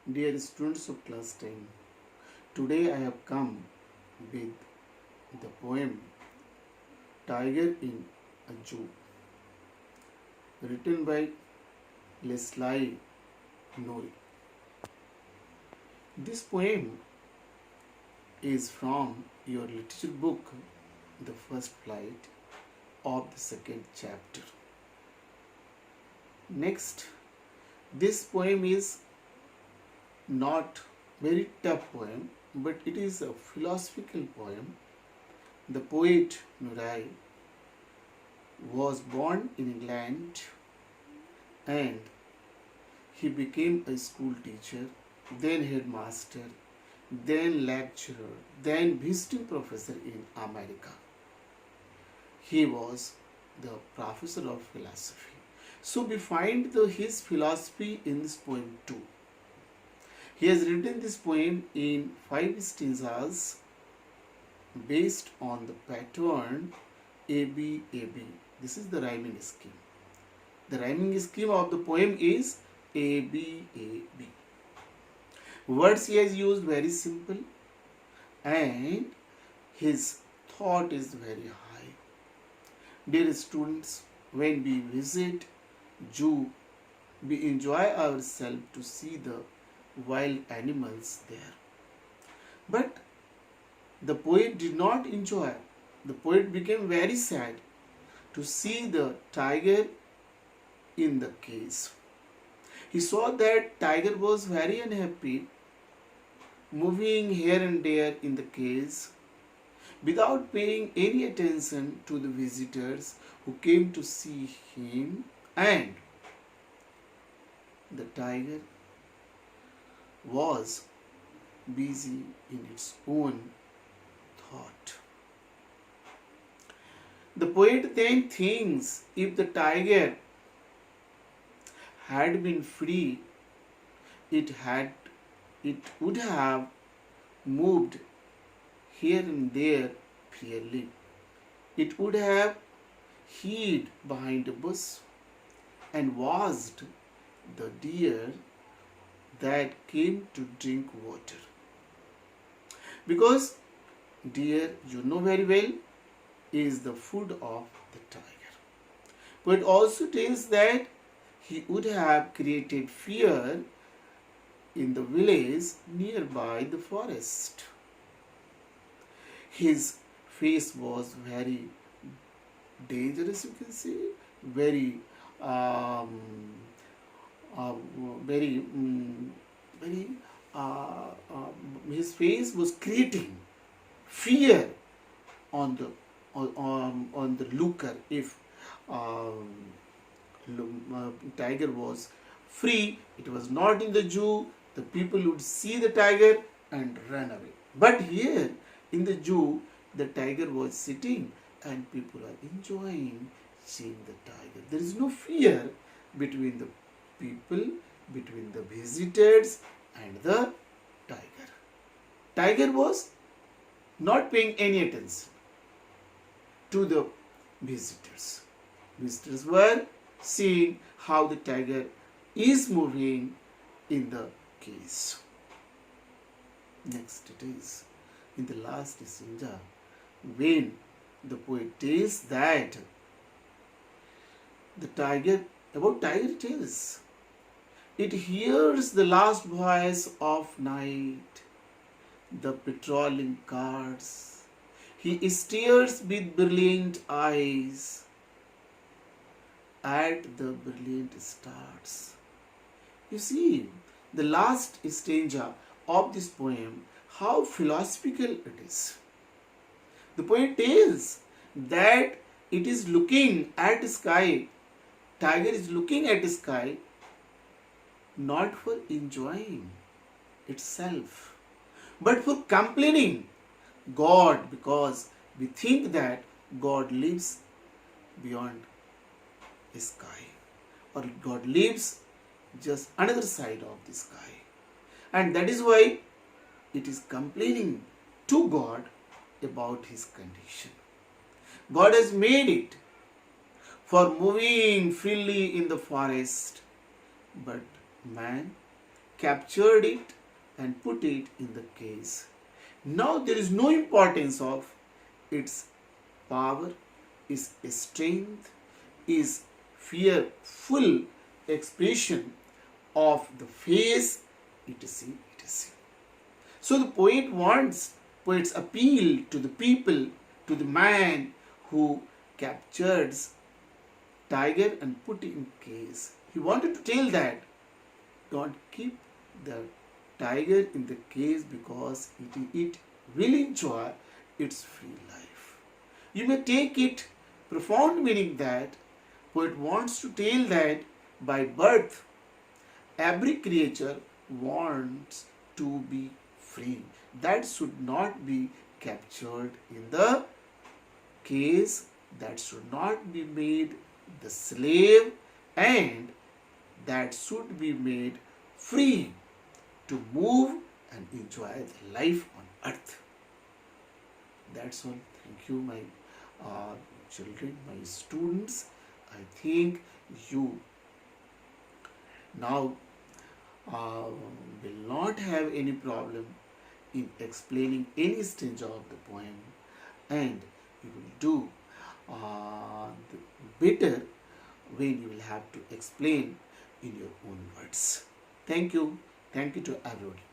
Dear students of class 10, today I have come with the poem Tiger in a Zoo, written by Leslie Nori. This poem is from your literature book, The First Flight of the second chapter. Next, this poem is not very tough poem, but it is a philosophical poem. The poet Nurai was born in England and he became a school teacher, then headmaster, then lecturer, then visiting professor in America. He was the professor of philosophy. So we find his philosophy in this poem too. He has written this poem in 5 stanzas based on the pattern ABAB. This is the rhyming scheme. The rhyming scheme of the poem is ABAB. Words he has used very simple and his thought is very high. Dear students, when we visit zoo, we enjoy ourselves to see the wild animals there. But the poet did not enjoy. The poet became very sad to see the tiger in the cage. He saw that tiger was very unhappy, moving here and there in the cage without paying any attention to the visitors who came to see him, and the tiger was busy in its own thought. The poet then thinks if the tiger had been free, it would have moved here and there freely. It would have hid behind a bush and watched the deer that came to drink water. Because deer, you know very well, is the food of the tiger. But it also tells that he would have created fear in the village nearby the forest. His face was very dangerous, you can say, very very, very, his face was creating fear on the looker. If tiger was free, it was not in the zoo, the people would see the tiger and run away. But here in the zoo, the tiger was sitting and people are enjoying seeing the tiger. There is no fear between the people, between the visitors and the tiger. Tiger was not paying any attention to the visitors. Visitors were seeing how the tiger is moving in the cage. Next it is in the last stanza when the poet tells that the tiger, about tiger tells, it hears the last voice of night, the patrolling cars. He stares with brilliant eyes at the brilliant stars. You see, the last stanza of this poem, how philosophical it is. The poet tells that it is looking at the sky. Tiger is looking at the sky not for enjoying itself, but for complaining God, because we think that God lives beyond the sky, or God lives just another side of the sky, and that is why it is complaining to God about his condition. God has made it for moving freely in the forest, but man captured it and put it in the case. Now there is no importance of its power, its strength, is fearful expression of the face, etc. etc. So the poets appeal to the people, to the man who captures tiger and put it in case. He wanted to tell that don't keep the tiger in the cage because it will enjoy its free life. You may take it profound meaning that poet wants to tell that by birth every creature wants to be free. That should not be captured in the case, that should not be made the slave, and that should be made free to move and enjoy the life on earth. That's all. Thank you, my children, my students. I think you now will not have any problem in explaining any stage of the poem, and you will do better when you will have to explain in your own words. Thank you. Thank you to everybody.